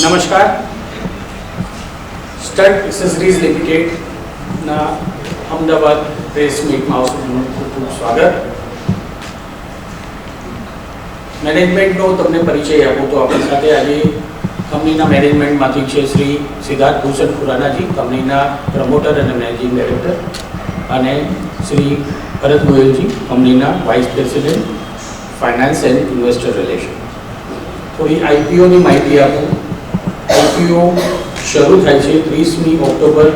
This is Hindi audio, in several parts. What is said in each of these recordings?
નમસ્કાર. સ્ટડ એક્સેસરીઝ લિમિટેડના અમદાવાદ પ્રેસ મીટમાં આપનું ખૂબ ખૂબ સ્વાગત. મેનેજમેન્ટનો તમને પરિચય આપું તો આપણી સાથે આજે કંપનીના મેનેજમેન્ટમાંથી છે શ્રી સિદ્ધાર્થ ભૂષણ ખુરાનાજી, કંપનીના પ્રમોટર અને મેનેજિંગ ડાયરેક્ટર, અને શ્રી ભરત ગોયલજી, કંપનીના vice president finance and investor relation. થોડી આઈપીઓની માહિતી આપું. આઈપીઓ શરૂ થાય છે 30મી ઓક્ટોબર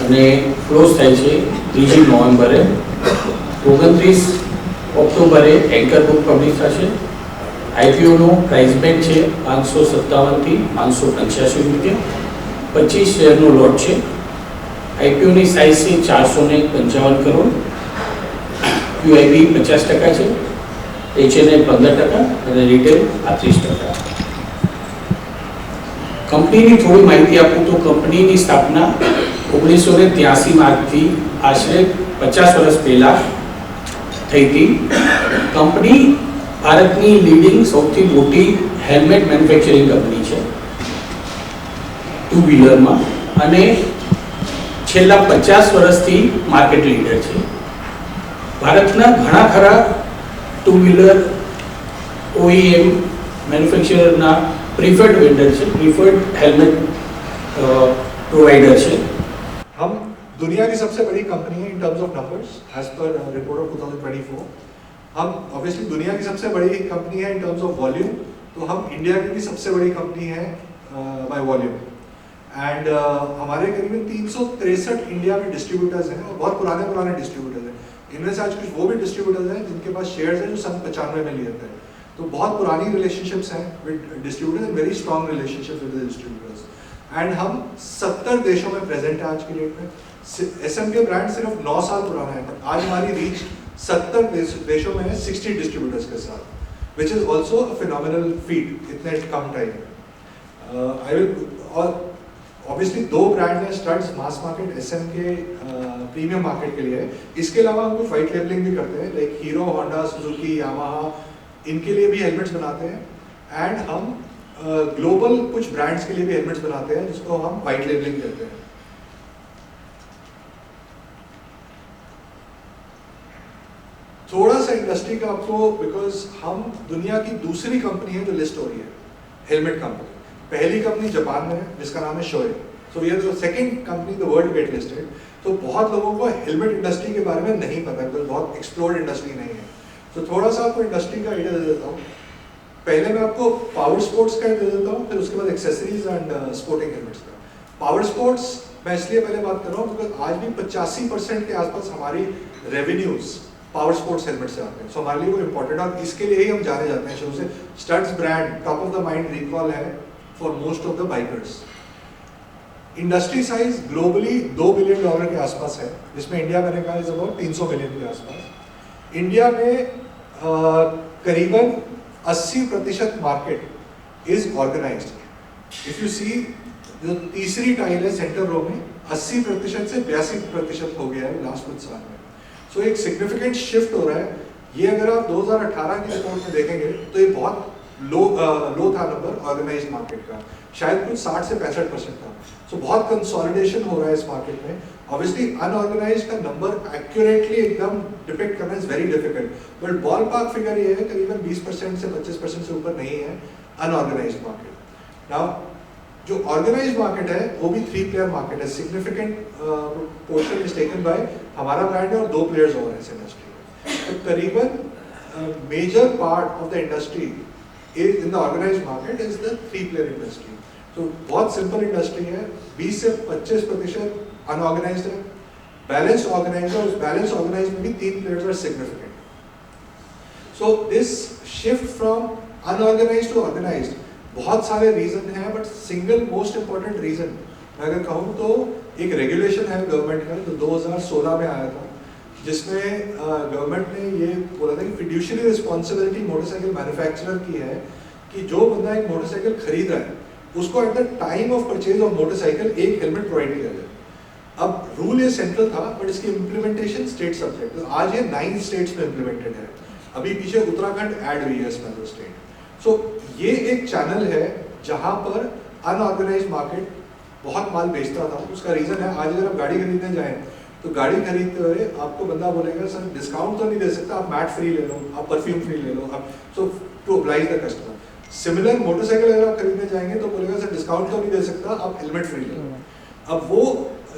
અને ક્લોઝ થાય છે 3જી નવેમ્બરે. 29 ઓક્ટોબરે એન્કર બુક પબ્લિશ થશે. આઈપીઓનો પ્રાઇસ બેન્ડ છે 557 થી 585 રૂપિયા. 25 શેરનો લોટ છે. આઈપીઓની સાઇઝ છે 455 કરોડ. ક્યુઆઈબી 50% છે, એચએનઆઈ 15% અને રિટેલ 35%. કંપનીની થોડી માહિતી આપું તો કંપનીની સ્થાપના 1983 આશરે 50 વર્ષ પહેલાં થઈ હતી. કંપની ભારતની લીડિંગ સૌથી મોટી હેલ્મેટ મેન્યુફેક્ચરિંગ કંપની છે ટુ વ્હીલરમાં, અને છેલ્લા 50 વર્ષથી માર્કેટ લીડર છે. ભારતના ઘણા ખરા ટુ વ્હીલર ઓઈએમ મેન્યુફેક્ચરરના प्रीफर्ड वेंडर છે, प्रीफर्ड हेलमेट प्रोवाइडर છે. हम दुनिया की सबसे बड़ी कंपनी है in terms of numbers as per report of 2024. हम ऑब्वियसली दुनिया की सबसे बड़ी कंपनी है इन टर्म्स ऑफ वॉल्यूम, तो हम इंडिया की भी सबसे बड़ी कंपनी है बाय वॉल्यूम. एंड हमारे करीबन 363 इंडिया में डिस्ट्रीब्यूटर्स हैं, और बहुत पुराने डिस्ट्रीब्यूटर्स हैं. इनमें से आज कुछ वो भी डिस्ट्रीब्यूटर्स हैं जिनके पास शेयर्स हैं जो सन 95 में लिए थे. तो बहुत पुरानी रिलेशनशिप्स हैं with distributors and very strong relationship with the distributors. And हम 70 देशों में प्रेजेंट है आज की डेट में. एसएमके ब्रांड सिर्फ 9 साल पुराना है, बट आज हमारी रीच 70 देशों में है 60 डिस्ट्रीब्यूटर्स के साथ, which is also a phenomenal feet इतने कम टाइम में. आई विल और ऑब्वियसली 2 ब्रांड हैं, studs mass market, SMK premium market के लिए. इसके अलावा हम कुछ वाइट लेबलिंग भी करते हैं, like hero, Honda, Suzuki, Yamaha, इनके लिए भी हेलमेट्स बनाते हैं. एंड हम ग्लोबल कुछ ब्रांड्स के लिए भी हेलमेट्स बनाते हैं जिसको हम वाइट लेबलिंग कहते हैं. थोड़ा सा इंडस्ट्री का आपको, बिकॉज हम दुनिया की दूसरी कंपनी है जो लिस्ट हो रही है हेलमेट कंपनी. पहली कंपनी जापान में है जिसका नाम है Shoei. So we are the second company the world get listed. तो बहुत लोगों को हेलमेट इंडस्ट्री के बारे में नहीं पता, बिकॉज बहुत एक्सप्लोर्ड इंडस्ट्री नहीं है. तो थोड़ा सा आपको इंडस्ट्री का आइडिया दे देता हूँ. पहले मैं आपको पावर स्पोर्ट्स का दे देता हूँ, फिर उसके बाद एक्सेसरीज एंड स्पोर्टिंग हेलमेट्स का. पावर स्पोर्ट्स मैं इसलिए पहले बात कर रहा हूँ बिकॉज आज भी 85% के आसपास हमारी रेवेन्यूज पावर स्पोर्ट्स हेलमेट से आते हैं. सो हमारे लिए वो इम्पोर्टेंट, और इसके लिए ही हम जाने जाते हैं शुरू से. Studs brand top of the mind recall है for most of the bikers. Industry size globally $2 billion के आसपास है, जिसमें इंडिया मैंने कहा इज अबाउट 300 मिलियन के आसपास. इंडिया में करीबन 80% market is organised. If you see जो तीसरी टाइल है सेंटर रो में 80% से 82% हो गया है लास्ट कुछ साल में. सो एक सिग्निफिकेंट शिफ्ट हो रहा है. ये अगर आप 2018 की रिपोर्ट में देखेंगे तो ये बहुत लो था नंबर ऑर्गेनाइज्ड मार्केट का, शायद कुछ 60 से 65% था. सो बहुत कंसोलिडेशन हो रहा है इस मार्केट में. ऑब्वियसली अनऑर्गेनाइज्ड का नंबर एक्यूरेटली एकदम डिपिक्ट करना is very difficult, but ball park figure ये है करीबन 20% से 25% से ऊपर नहीं है अनऑर्गेनाइज्ड मार्केट. नाउ जो ऑर्गेनाइज्ड मार्केट है वो भी 3 प्लेयर मार्केट है. Significant portion is taken by हमारा ब्रांड है और 2 प्लेयर्स और हैं इस इंडस्ट्री में. तो करीबन major part of the industry is in the organised market is the 3 player industry. तो बहुत सिंपल इंडस्ट्री है. 20 से 25% अनऑर्गेनाइज्ड है, बैलेंस ऑर्गेनाइज्ड है. उस बैलेंस ऑर्गेनाइज्ड में भी 3 players are significant. So this shift from unorganised to organised बहुत सारे रीजन हैं, but single most important reason मैं अगर कहूँ तो एक रेगुलेशन है गवर्नमेंट का जो 2016 में आया था, जिसमें गवर्नमेंट ने ये बोला था कि फिड्यूशियरी रिस्पॉन्सिबिलिटी मोटरसाइकिल मैन्युफैक्चरर की है कि जो बंदा एक मोटरसाइकिल खरीद रहा है उसको at the time of purchase of motorcycle एक हेलमेट प्रोवाइड किया जाए. अब रूल ये सेंट्रल था, बट इसकी इम्प्लीमेंटेशन स्टेट सब्जेक्ट. तो आज ये 9 स्टेट्स में इम्प्लीमेंटेड है. अभी पीछे उत्तराखंड ऐड हुई है इसमें स्टेट. सो ये एक चैनल है जहाँ पर अनऑर्गेनाइज मार्केट बहुत माल बेचता था। उसका रीज़न है, आज अगर आप गाड़ी खरीदने जाएँ तो गाड़ी खरीदते हुए आपको बंदा बोलेगा सर डिस्काउंट तो नहीं दे सकता, आप मैट फ्री ले लो, आप परफ्यूम फ्री ले लो, आप so to oblige the customer. Similar motorcycle अगर आप खरीदने जाएंगे तो बोलेगा सर डिस्काउंट तो नहीं दे सकता, आप हेलमेट फ्री ले लो। अब वो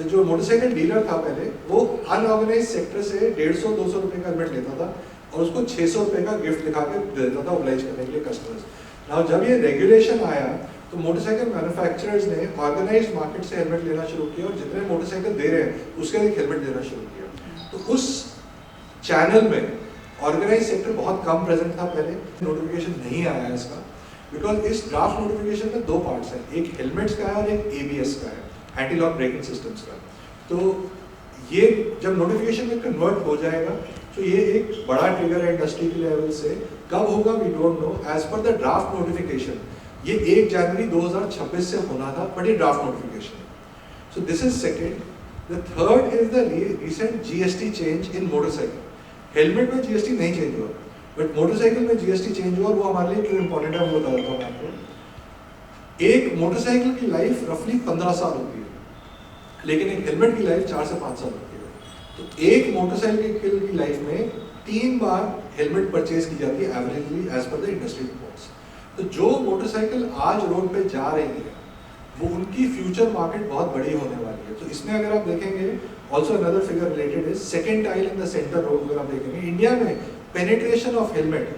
जो मोटरसाइकिल डीलर था पहले, वो अनऑर्गेनाइज सेक्टर से 150-200 रुपये का हेलमेट लेता था और उसको 600 रुपये का गिफ्ट दिखा के देता था ऑब्लाइज करने के लिए कस्टमर्स। नाउ जब ये रेगुलेशन आया तो मोटरसाइकिल मैन्युफैक्चरर्स ने ऑर्गेनाइज मार्केट से हेलमेट लेना शुरू किया और जितने मोटरसाइकिल दे रहे हैं उसके लिए हेलमेट देना शुरू किया। तो उस चैनल में ऑर्गेनाइज सेक्टर बहुत कम प्रेजेंट था पहले। नोटिफिकेशन नहीं आया इसका, बिकॉज इस ड्राफ्ट नोटिफिकेशन में 2 पार्ट्स हैं, एक हेलमेट्स का है और एक ABS का है, एंटी लॉक ब्रेकिंग सिस्टम्स का। तो ये जब नोटिफिकेशन में कन्वर्ट हो जाएगा तो ये एक बड़ा ट्रिगर है इंडस्ट्री के लेवल से। कब होगा we don't know. As per the draft notification ये 1 जनवरी 2026 से होना था, बट ये ड्राफ्ट नोटिफिकेशन है। सो this is second. The third is the recent GST change in motorcycle. Helmet में GST नहीं चेंज हुआ, बट मोटरसाइकिल में GST चेंज हुआ। वो हमारे लिए क्यों इंपॉर्टेंट है वो बता देता हूँ आपको। एक मोटरसाइकिल की लाइफ रफली 15 साल होती है, लेकिन एक हेलमेट की लाइफ 4 से 5 साल होती है। तो एक मोटरसाइकिल की लाइफ में 3 बार हेलमेट परचेज की जाती है averagely as per the industry reports. तो जो मोटरसाइकिल आज रोड पे जा रही है वो उनकी फ्यूचर मार्केट बहुत बड़ी होने वाली है। तो इसमें अगर आप देखेंगे, also another figure related is second tile in the centre road. अगर आप देखेंगे इंडिया में पेनिट्रेशन ऑफ हेलमेट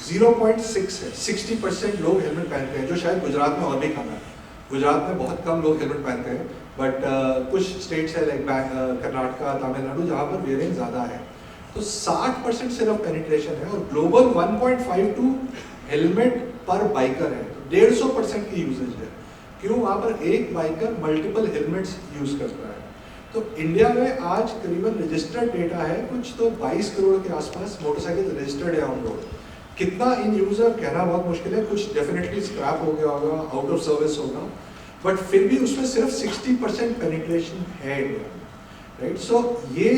0.6 है। 60% लोग हेलमेट पहनते हैं, जो शायद गुजरात में और भी कम है। गुजरात में बहुत कम लोग हेलमेट पहनते हैं, बट कुछ स्टेट्स है लाइक कर्नाटका, तमिलनाडु, जहाँ पर वेरिएंट ज़्यादा है। तो 60% सिर्फ पेनिट्रेशन है, और ग्लोबल 1.52 हेलमेट पर बाइकर है। तो 150% की यूजेज है। क्यों? वहाँ पर एक बाइकर मल्टीपल हेलमेट्स यूज करता है। तो इंडिया में आज करीबन रजिस्टर्ड डेटा है कुछ तो 22 करोड़ के आसपास मोटरसाइकिल रजिस्टर्ड है ऑन रोड। कितना इन यूजर कहना बहुत मुश्किल है, कुछ डेफिनेटली स्क्रैप हो गया होगा, आउट ऑफ सर्विस होगा, बट फिर भी उसमें सिर्फ 60% पेनिट्रेशन है इंडिया में, राइट। सो ये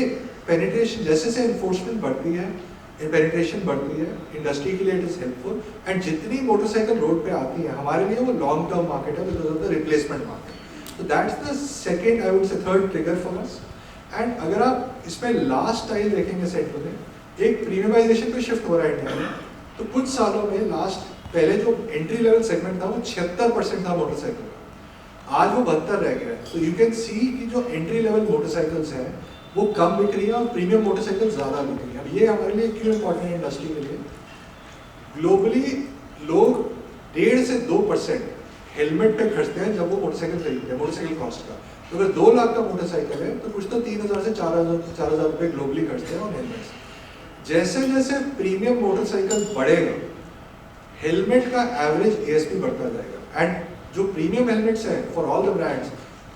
पेनिट्रेशन जैसे से इन्फोर्समेंट बढ़ती है, पेनिट्रेशन बढ़ती है, इंडस्ट्री के लिए इट इज हेल्पफुल। एंड जितनी मोटरसाइकिल रोड पे आती है हमारे लिए वो लॉन्ग टर्म मार्केट है because of the replacement market. तो that's the second, I would say third trigger for us. And अगर आप इसमें लास्ट टाइम देखेंगे सेट में, एक प्रीमियमाइजेशन पे शिफ्ट हो रहा है इंडिया में। तो कुछ सालों में पहले जो एंट्री लेवल सेगमेंट था वो 76% था मोटरसाइकिल का, आज वो 72 रह गया है। तो यू कैन सी कि जो एंट्री लेवल मोटरसाइकिल्स हैं वो कम बिक रही है और प्रीमियम मोटरसाइकिल ज़्यादा बिक रही है। अब ये हमारे लिए क्यों इंपॉर्टेंट है इंडस्ट्री के लिए? ग्लोबली लोग 1.5 से 2% हेलमेट पे खर्चते हैं जब वो मोटरसाइकिल खरीदते हैं, मोटरसाइकिल कॉस्ट का। तो अगर 2 लाख का मोटरसाइकिल है तो कुछ तो 3,000 से 4,000 रुपये ग्लोबली खर्चते हैं ऑन हेलमेट्स। जैसे जैसे प्रीमियम मोटरसाइकिल बढ़ेगा, हेलमेट का एवरेज ASP बढ़ता जाएगा। एंड जो प्रीमियम हेलमेट्स हैं for all the brands,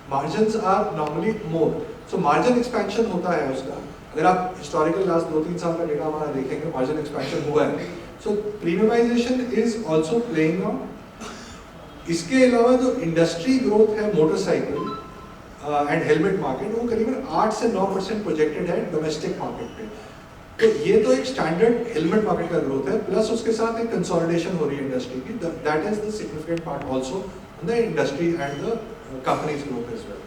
margins are normally more, so margin expansion होता है उसका। अगर आप हिस्टोरिकल लास्ट 2-3 साल का डेटा हमारा देखेंगे, मार्जिन एक्सपेंशन हुआ है। So premiumisation is also playing out. इसके अलावा जो इंडस्ट्री ग्रोथ है मोटरसाइकिल एंड हेलमेट मार्केट, वो करीबन 8 से 9% प्रोजेक्टेड है डोमेस्टिक मार्केट पे। तो ये तो एक स्टैंडर्ड हेलमेट मार्केट का ग्रोथ है, प्लस उसके साथ एक कंसोलिडेशन हो रही है इंडस्ट्री की। That is the significant part also in the industry and the companies growth as well.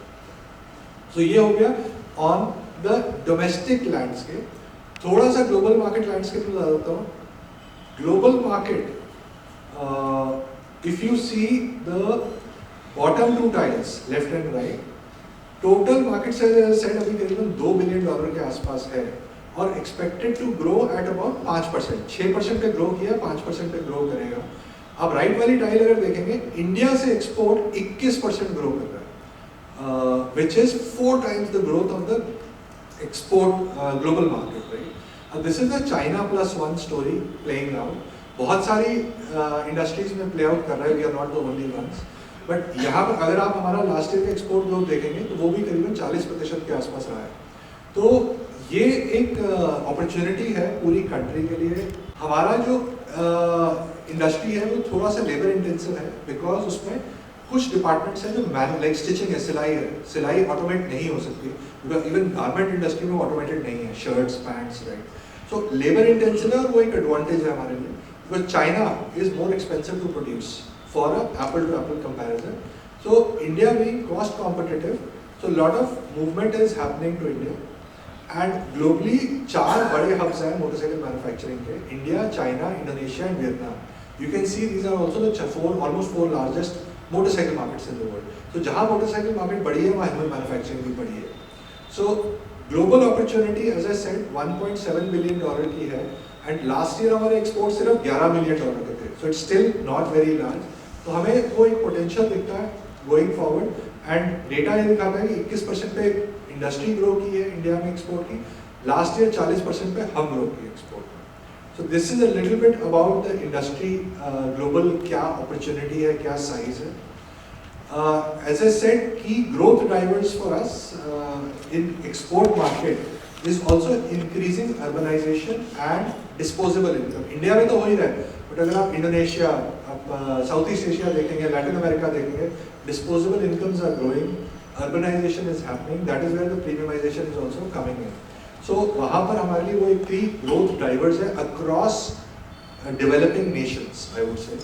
So ये हो गया ऑन द डोमेस्टिक लैंडस्केप। थोड़ा सा ग्लोबल मार्केट लैंडस्केप में बता देता हूँ। Global market, if you see the bottom 2 tiles left and right, total market size set अभी करीबन $2 बिलियन के आसपास है और expected to grow at about 5%। 6% पे ग्रो किया, 5% पे ग्रो करेगा। अब राइट वाली टाइल अगर देखेंगे, इंडिया से एक्सपोर्ट 21% ग्रो कर रहा है, which is 4 times the growth of the export global market, right. अब this is the China +1 story playing out. बहुत सारी इंडस्ट्रीज में प्ले आउट कर रहा है, we are not the only ones. But यहाँ पर अगर आप हमारा लास्ट ईयर का एक्सपोर्ट ग्रोथ देखेंगे तो वो भी करीबन 40% के आसपास रहा है। तो ये एक अपॉर्चुनिटी है पूरी कंट्री के लिए। हमारा जो इंडस्ट्री है वो थोड़ा सा लेबर इंटेंसिव है, बिकॉज उसमें कुछ डिपार्टमेंट्स हैं जो लाइक स्टिचिंग है, सिलाई है, सिलाई ऑटोमेट नहीं हो सकती, बिकॉज इवन गारमेंट इंडस्ट्री में ऑटोमेटेड नहीं है, shirts, pants, right. So labour intensive है और वो एक एडवांटेज है हमारे लिए, because China is more expensive to produce for a apple-to-apple comparison. So India being cost competitive, so a lot of movement is happening to India. And globally, 4 बड़े hubs हैं motorcycle manufacturing के, India, China, Indonesia and Vietnam. You can see these are also the almost 4 largest motorcycle markets in the world. So जहाँ motorcycle market बड़ी है, वहाँ helmet manufacturing भी बड़ी है. So global opportunity, as I said, 1.7 billion dollar की है, and last year हमारे exports सिर्फ 11 million dollar के थे. So it's still not very large. तो हमें वो एक potential दिखता है going forward. And data ये दिखाता है कि 21% पे इंडस्ट्री ग्रो की है इंडिया में एक्सपोर्ट की, लास्ट ईयर 40% पे हम ग्रो की एक्सपोर्ट में. So this is a little bit about the industry global, क्या अपॉर्चुनिटी है, क्या साइज है. As I said, key growth drivers for us in export market is also increasing urbanisation and disposable income. India में तो हो ही रहा है, बट अगर आप इंडोनेशिया, आप साउथ ईस्ट एशिया देखेंगे, लैटिन अमेरिका देखेंगे, disposable incomes are growing, urbanization is happening, that is where the premiumization is also coming in. So वहाँ पर हमारे लिए वो एक 3 growth drivers है across developing nations, I would say.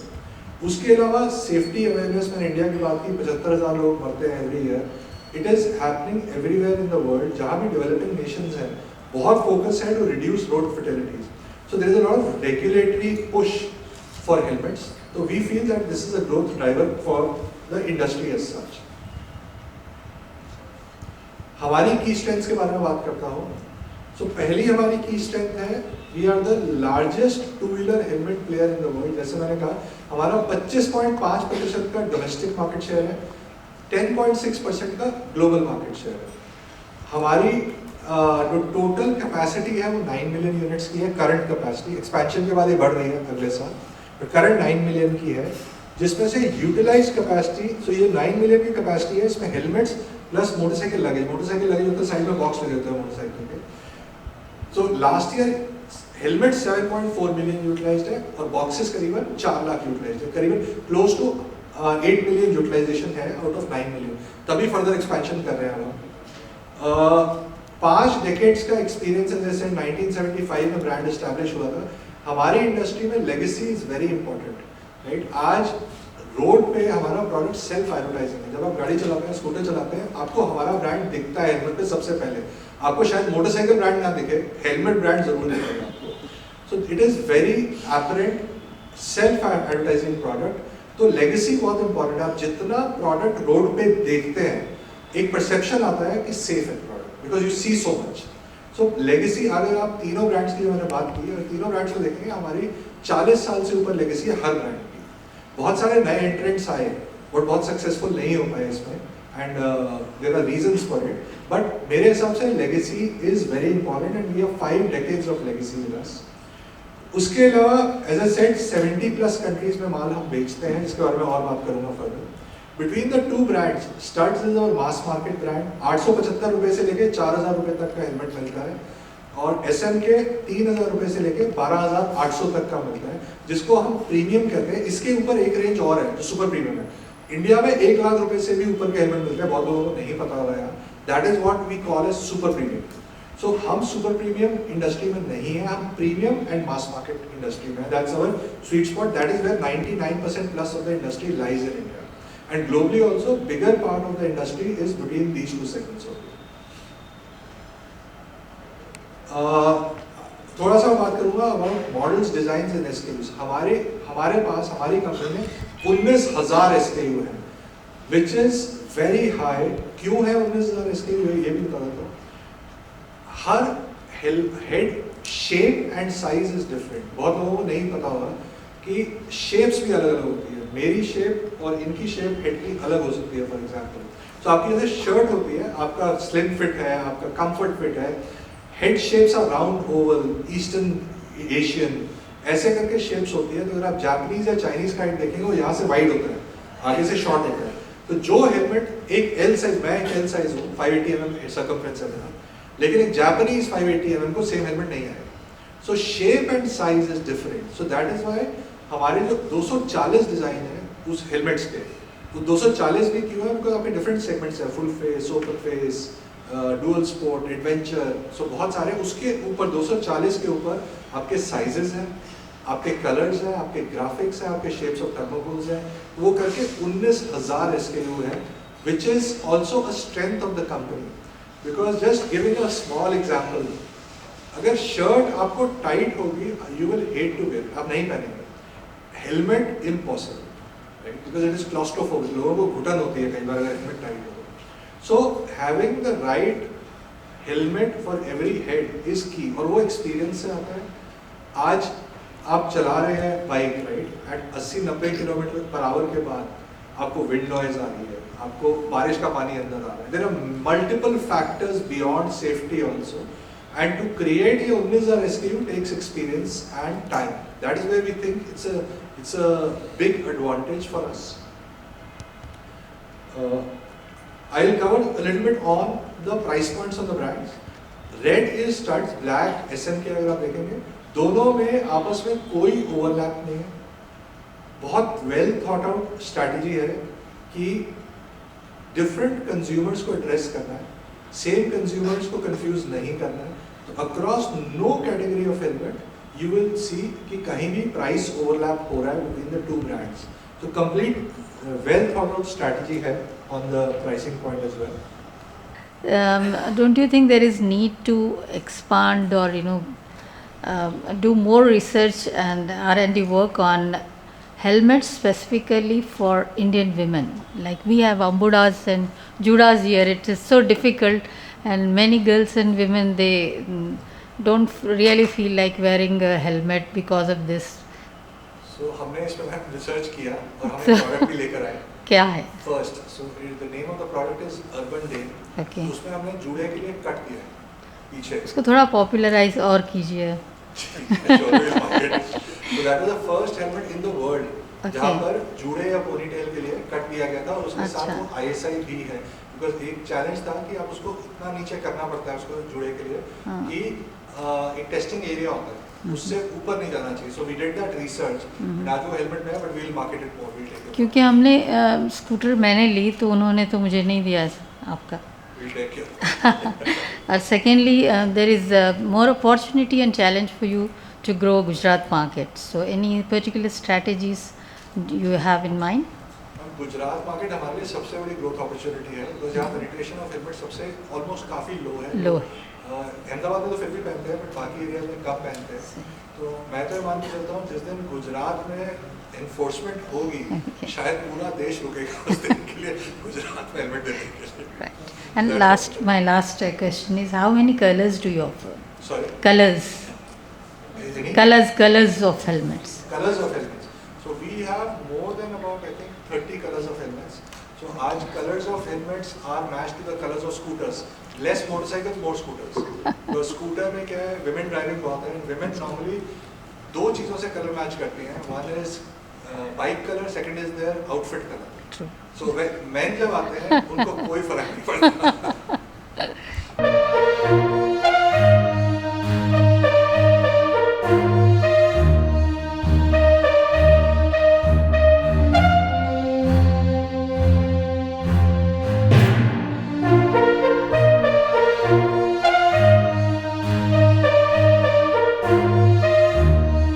उसके अलावा safety awareness, मैंने इंडिया की बात की, 75,000 लोग मरते हैं every year. It is happening everywhere in the world. जहाँ भी developing nations हैं, बहुत focus है to reduce road fatalities. So there is a lot of regulatory push for helmets. So we feel that this is a growth driver for the industry as such. हमारी की स्ट्रेंथ्स के बारे में बात करता हूँ. So पहली हमारी की स्ट्रेंथ है, we are the largest two-wheeler helmet player in the world. जैसे मैंने कहा, हमारा 25.5% का डोमेस्टिक मार्केट शेयर है, 10.6% का ग्लोबल मार्केट शेयर है. हमारी जो टोटल कैपेसिटी है वो 9 मिलियन यूनिट्स की है. करंट कैपेसिटी, एक्सपेंशन के बाद ये बढ़ रही है अगले साल, तो करंट 9 मिलियन की है, जिसमें से यूटिलाइज कैपेसिटी, सो ये 9 मिलियन की कैपेसिटी है, इसमें हेलमेट्स प्लस मोटरसाइकिल लगेज होता है, साइड में बॉक्स लगे होते हैं मोटरसाइकिल के. So last year helmet 7.4 million utilised है और बॉक्सेस करीबन 4 लाख यूटिलाइज्ड है, करीबन क्लोज टू 8 मिलियन यूटिलाइजेशन है आउट ऑफ 9 मिलियन. तभी फर्दर एक्सपेंशन कर रहे हैं हम. 5 डेकेड्स का एक्सपीरियंस है, जैसे 1975 में ब्रांड एस्टैब्लिश हुआ था. हमारी इंडस्ट्री में legacy is very important, right. आज रोड पे हमारा प्रोडक्ट सेल्फ एडवर्टाइजिंग है. जब आप गाड़ी चलाते हैं, स्कूटर चलाते हैं, आपको हमारा ब्रांड दिखता है हेलमेट पे सबसे पहले. आपको शायद मोटरसाइकिल ब्रांड ना दिखे, हेलमेट ब्रांड जरूर दिखेगा आपको. So it is very apparent self advertising product. तो लेगेसी बहुत इंपॉर्टेंट है. आप जितना प्रोडक्ट रोड पे देखते हैं, एक परसेप्शन आता है कि सेफ है product, because you see so much. So legacy, अगर आप तीनों ब्रांड्स की जो मैंने बात की है, और तीनों ब्रांड्स को देखेंगे, हमारी 40 साल से ऊपर लेगेसी है हर ब्रांड की. बहुत सारे नए एंट्रेंट्स आए बट बहुत सक्सेसफुल नहीं हो पाए इसमें, and there are reasons for it. But मेरे हिसाब से legacy is very important and we have 5 decades of legacy with us. उसके अलावा एज आई सेड 70+ कंट्रीज में माल हम बेचते हैं, जिसके बारे में और बात करूंगा further. Between the 2 brands, studs is और मास मार्केट ब्रांड, 875 रुपये से लेके 4,000 रुपये तक का हेलमेट मिलता है, और SM के 3,000 रुपये से लेके 12,800 तक का मिलता है, जिसको हम प्रीमियम कहते हैं. इसके ऊपर एक रेंज और है जो सुपर प्रीमियम है. इंडिया में 1 लाख रुपए से भी ऊपर के हेलमेट मिलते हैं, बहुत लोगों को नहीं पता होगा यार. That is what we call as super premium. So हम सुपर प्रीमियम इंडस्ट्री में नहीं है, हम premium and mass market industry में. That's our sweet spot. That is where 99% plus of the industry lies in India. And globally also, bigger part of the industry is between these 2 segments only. थोड़ा सा बात करूँगा about models, designs and SKUs. हमारे पास, हमारी कंपनी में 19,000 SKU हैं, which is very high. क्यों है 19,000 SKU, ये भी बता देता हूँ. हर head shape and size is different. बहुत लोगों को नहीं पता होगा कि shapes भी अलग अलग होती है. मेरी शेप और इनकी शेप हेड की अलग हो सकती है. फॉर एग्जांपल, तो आपकी जैसे शर्ट होती है, आपका स्लिम फिट है, आपका कंफर्ट फिट है, head shapes are round, oval, eastern, Asian, ऐसे करके शेप्स होती है. तो अगर आप जापानीज या चाइनीज का हेड देखेंगे, वो यहाँ से वाइड होता है, आगे से शॉर्ट होता है. तो जो हेलमेट एक L साइज, मैं एक L साइज हूँ, 580 mm सर्कमफ्रेंस है मेरा, लेकिन एक जापानीज 580 mm को सेम हेलमेट नहीं आएगा. So shape and size is different. So that is why हमारे जो 240 डिजाइन है उस हेलमेट्स के, तो 240 भी क्यों है, बिकॉज आपके डिफरेंट सेगमेंट्स है, full face, open face, dual sport, adventure, so बहुत सारे. उसके ऊपर 240 के ऊपर आपके साइजेस हैं, आपके कलर्स हैं, आपके ग्राफिक्स हैं, आपके शेप्स ऑफ थर्मोकोल्स हैं, वो करके 19,000 SKU है, which is also a strength of the company. Because just giving a small example, अगर शर्ट आपको टाइट होगी, you will hate to wear, आप नहीं पहनेंगे. Helmet impossible, right? Because it is claustrophobic. लोगों को घुटन होती है कई बार अगर हेलमेट टाइट हो. So having the right helmet for every head is key. और वो एक्सपीरियंस से आता है. आज आप चला रहे हैं bike, right, at 80-90 kilometre per hour के बाद आपको विंड नॉइज आ रही है, आपको बारिश का पानी अंदर आ रहा है. There are multiple factors beyond safety also, and to create ये 19,000 SKU takes experience and time. That is where we think it's a big advantage for us. I'll cover a little bit on the price points of the brands. Red is studs, black SN के अगर आप देखेंगे, दोनों में आपस में कोई ओवरलैप नहीं है. बहुत वेल थॉट आउट स्ट्रैटेजी है कि डिफरेंट कंज्यूमर्स को एड्रेस करना है, सेम कंज्यूमर्स को कंफ्यूज नहीं करना है. तो across no category of helmet you will see कि कहीं भी प्राइस ओवरलैप हो रहा है between the two brands. So complete well thought out strategy है on the pricing point as well. Don't you think there is need to expand or do more research and R&D work on helmets specifically for Indian women? Like we have ambudas and judas here. It is so difficult, and many girls and women they don't really feel like wearing a helmet because of this. So हमने इस पर रिसर्च किया और हमने प्रोडक्ट भी लेकर आए. क्या है? First, so the name of the product is Urban Dale. Okay. उसमें हमने जूड़े के लिए कट किया है पीछे. उसको थोड़ा पॉपुलराइज और कीजिए. So that was the first helmet in the world जहाँ पर जूड़े या पोनीटेल के लिए कट दिया गया था, और उसके साथ वो ISI भी है. बिकॉज एक चैलेंज था कि आप उसको इतना नीचे करना पड़ता है उसको जूड़े के लिए कि एक टेस्टिंग एरिया होता है, उससे ऊपर नहीं जाना चाहिए. So we did that research. आज वो हेलमेट में है, but we will market it more. We take it. क्योंकि हमने स्कूटर मैंने ली तो उन्होंने तो मुझे नहीं दिया आपका. We take it. और secondly there is more opportunity and challenge for you to grow Gujarat market. So any particular strategies you have in mind? Gujarat market हमारे लिए सबसे बड़ी ग्रोथ अपॉर्चुनिटी है, बिकॉज यहाँ पेनिट्रेशन ऑफ हेलमेट सबसे ऑलमोस्ट काफ़ी लो है. लो. अहमदाबाद में तो फिर भी पहनते हैं, बट बाकी एरिया में कम पहनते हैं. तो मैं तो मान के चलता हूँ जिस दिन गुजरात में एनफोर्समेंट होगी शायद पूरा देश रुकेगा उस दिन के लिए गुजरात में हेलमेट देने के लिए. Right. And my last question is, how many colors do you offer? Sorry? Colors of helmets. Colors of helmets. So we have more than about I think 30 colors of helmets. So आज colors of helmets are matched to the colors of scooters. Less motorcycles, more scooters. तो scooter में क्या है, women driving बहुत है. Women normally दो चीज़ों से color match करती हैं. One is bike color, second is their outfit color. True. So when men जब आते हैं उनको कोई फर्क नहीं पड़ता.